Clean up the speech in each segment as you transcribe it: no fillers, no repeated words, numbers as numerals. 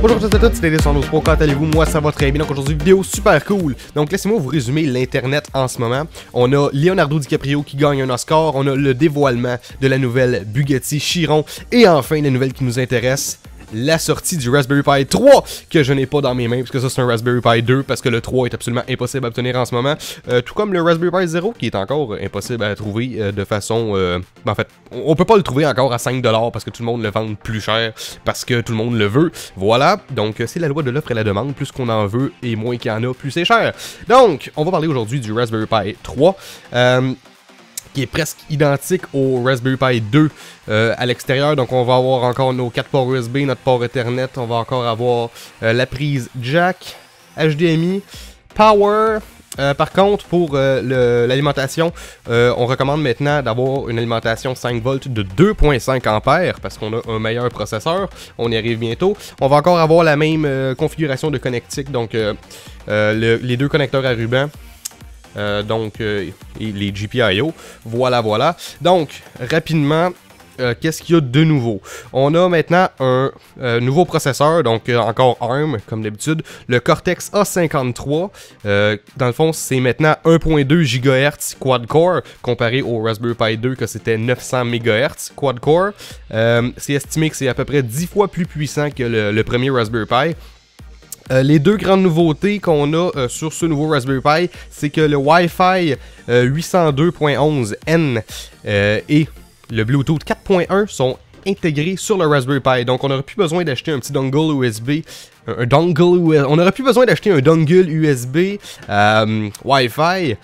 Bonjour à tous, c'est Denis Pro, comment allez-vous? Moi ça va très bien, donc aujourd'hui vidéo super cool. Donc laissez-moi vous résumer l'internet en ce moment. On a Leonardo DiCaprio qui gagne un Oscar, on a le dévoilement de la nouvelle Bugatti Chiron, et enfin la nouvelle qui nous intéresse, la sortie du Raspberry Pi 3 que je n'ai pas dans mes mains parce que ça c'est un Raspberry Pi 2 parce que le 3 est absolument impossible à obtenir en ce moment, tout comme le Raspberry Pi 0 qui est encore impossible à trouver de façon en fait on peut pas le trouver encore à 5$ parce que tout le monde le vend plus cher parce que tout le monde le veut. Voilà, donc c'est la loi de l'offre et la demande, plus qu'on en veut et moins qu'il y en a, plus c'est cher. Donc on va parler aujourd'hui du Raspberry Pi 3 qui est presque identique au Raspberry Pi 2 à l'extérieur. Donc on va avoir encore nos 4 ports USB, notre port Ethernet, on va encore avoir la prise jack, HDMI, power. Par contre, pour l'alimentation, on recommande maintenant d'avoir une alimentation 5V de 2.5 ampères parce qu'on a un meilleur processeur. On y arrive bientôt. On va encore avoir la même configuration de connectique, donc les deux connecteurs à ruban. Et les GPIO, voilà. Donc, rapidement, qu'est-ce qu'il y a de nouveau? On a maintenant un nouveau processeur, donc encore ARM, comme d'habitude, le Cortex A53. Dans le fond, c'est maintenant 1.2 GHz quad-core, comparé au Raspberry Pi 2, que c'était 900 MHz quad-core. C'est estimé que c'est à peu près 10 fois plus puissant que le premier Raspberry Pi. Les deux grandes nouveautés qu'on a sur ce nouveau Raspberry Pi, c'est que le Wi-Fi 802.11n et le Bluetooth 4.1 sont intégrés sur le Raspberry Pi. Donc on n'aurait plus besoin d'acheter un petit dongle USB, on n'aurait plus besoin d'acheter un dongle USB Wi-Fi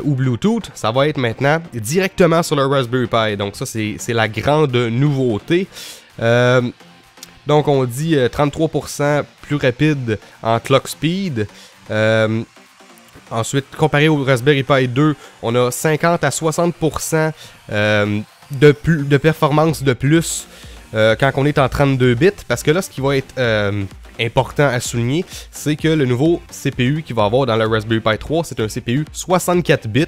ou Bluetooth. Ça va être maintenant directement sur le Raspberry Pi. Donc ça c'est la grande nouveauté. Donc on dit 33% plus rapide en clock speed. Ensuite, comparé au Raspberry Pi 2, on a 50 à 60% de performance de plus quand on est en 32 bits. Parce que là, ce qui va être important à souligner, c'est que le nouveau CPU qu'il va avoir dans le Raspberry Pi 3, c'est un CPU 64 bits.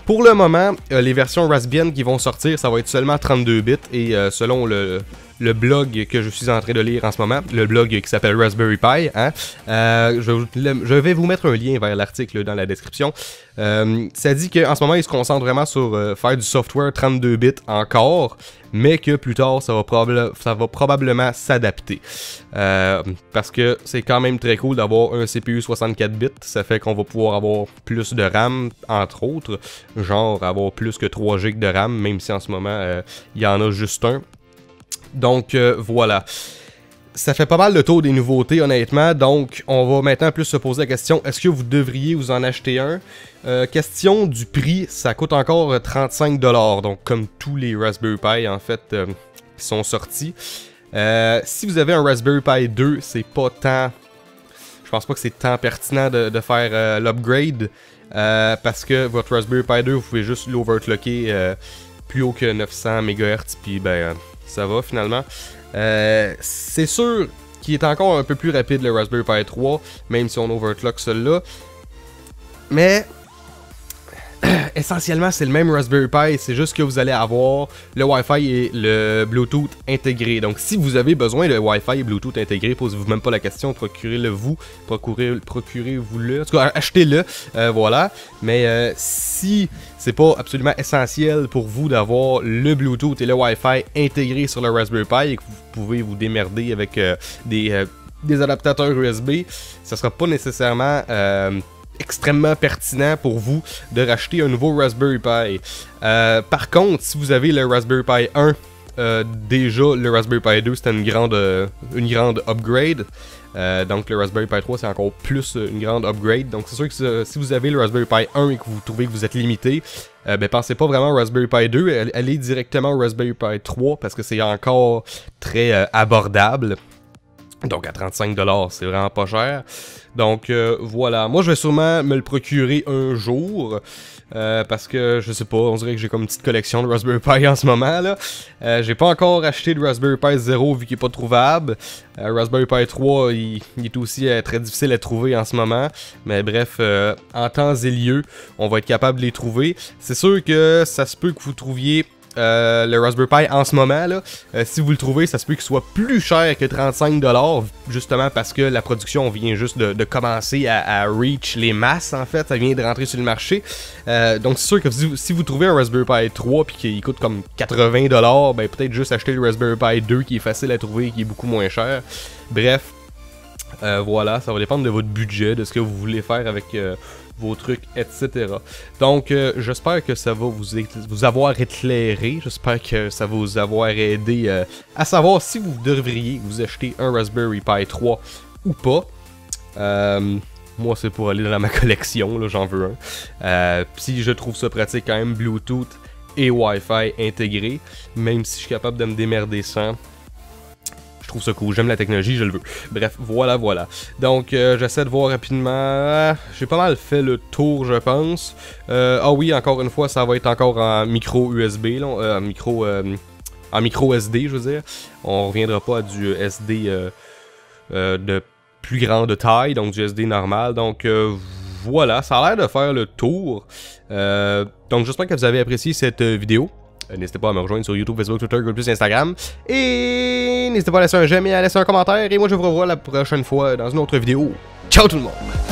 Pour le moment, les versions Raspbian qui vont sortir, ça va être seulement 32 bits et selon le blog que je suis en train de lire en ce moment, le blog qui s'appelle Raspberry Pi, hein, je vais vous mettre un lien vers l'article dans la description. Ça dit qu'en ce moment, il se concentre vraiment sur faire du software 32 bits encore, mais que plus tard, ça va probablement s'adapter. Parce que c'est quand même très cool d'avoir un CPU 64 bits, ça fait qu'on va pouvoir avoir plus de RAM, entre autres, genre avoir plus que 3 GB de RAM, même si en ce moment, il y en a juste un. Donc voilà, ça fait pas mal le tour des nouveautés honnêtement, donc on va maintenant plus se poser la question, est-ce que vous devriez vous en acheter un? Question du prix, ça coûte encore 35$, donc comme tous les Raspberry Pi en fait qui sont sortis. Si vous avez un Raspberry Pi 2, c'est pas tant, je pense pas que c'est tant pertinent de faire l'upgrade, parce que votre Raspberry Pi 2, vous pouvez juste l'overclocker plus haut que 900 MHz, puis ben... ça va finalement. C'est sûr qu'il est encore un peu plus rapide le Raspberry Pi 3, même si on overclock celui-là. Mais essentiellement c'est le même Raspberry Pi, c'est juste que vous allez avoir le Wi-Fi et le Bluetooth intégrés. Donc si vous avez besoin de Wi-Fi et Bluetooth intégrés, posez-vous même pas la question, procurez-le vous, procurez-vous-le, en tout cas achetez-le, voilà. Mais si c'est pas absolument essentiel pour vous d'avoir le Bluetooth et le Wi-Fi intégrés sur le Raspberry Pi et que vous pouvez vous démerder avec des adaptateurs USB, ça sera pas nécessairement extrêmement pertinent pour vous de racheter un nouveau Raspberry Pi. Par contre, si vous avez le Raspberry Pi 1, déjà le Raspberry Pi 2 c'était une grande upgrade. Donc le Raspberry Pi 3 c'est encore plus une grande upgrade. Donc c'est sûr que si vous avez le Raspberry Pi 1 et que vous trouvez que vous êtes limité, ben pensez pas vraiment au Raspberry Pi 2, allez directement au Raspberry Pi 3 parce que c'est encore très abordable. Donc à 35$, c'est vraiment pas cher. Donc voilà, moi je vais sûrement me le procurer un jour. Parce que je sais pas, on dirait que j'ai comme une petite collection de Raspberry Pi en ce moment là. J'ai pas encore acheté de Raspberry Pi 0 vu qu'il est pas trouvable. Raspberry Pi 3 il est aussi très difficile à trouver en ce moment. Mais bref, en temps et lieu, on va être capable de les trouver. C'est sûr que ça se peut que vous trouviez le Raspberry Pi en ce moment, là, si vous le trouvez, ça se peut qu'il soit plus cher que 35$, justement parce que la production vient juste de commencer à reach les masses, en fait, ça vient de rentrer sur le marché. Donc c'est sûr que si vous trouvez un Raspberry Pi 3 puis qu'il coûte comme 80$, ben peut-être juste acheter le Raspberry Pi 2 qui est facile à trouver et qui est beaucoup moins cher. Bref, voilà, ça va dépendre de votre budget, de ce que vous voulez faire avec vos trucs, etc. Donc, j'espère que ça va vous avoir éclairé. J'espère que ça va vous avoir aidé à savoir si vous devriez vous acheter un Raspberry Pi 3 ou pas. Moi, c'est pour aller dans ma collection, là, j'en veux un. Si je trouve ça pratique quand même, Bluetooth et Wi-Fi intégrés, même si je suis capable de me démerder sans. Je trouve ça cool, j'aime la technologie, je le veux. Bref, voilà. Donc, j'essaie de voir rapidement. J'ai pas mal fait le tour, je pense. Ah oui, encore une fois, ça va être encore en micro USB, là, en micro SD, je veux dire. On reviendra pas à du SD de plus grande taille, donc du SD normal. Donc, voilà, ça a l'air de faire le tour. Donc, j'espère que vous avez apprécié cette vidéo. N'hésitez pas à me rejoindre sur YouTube, Facebook, Twitter, Google+, Instagram. Et n'hésitez pas à laisser un j'aime et à laisser un commentaire. Et moi, je vous revois la prochaine fois dans une autre vidéo. Ciao tout le monde!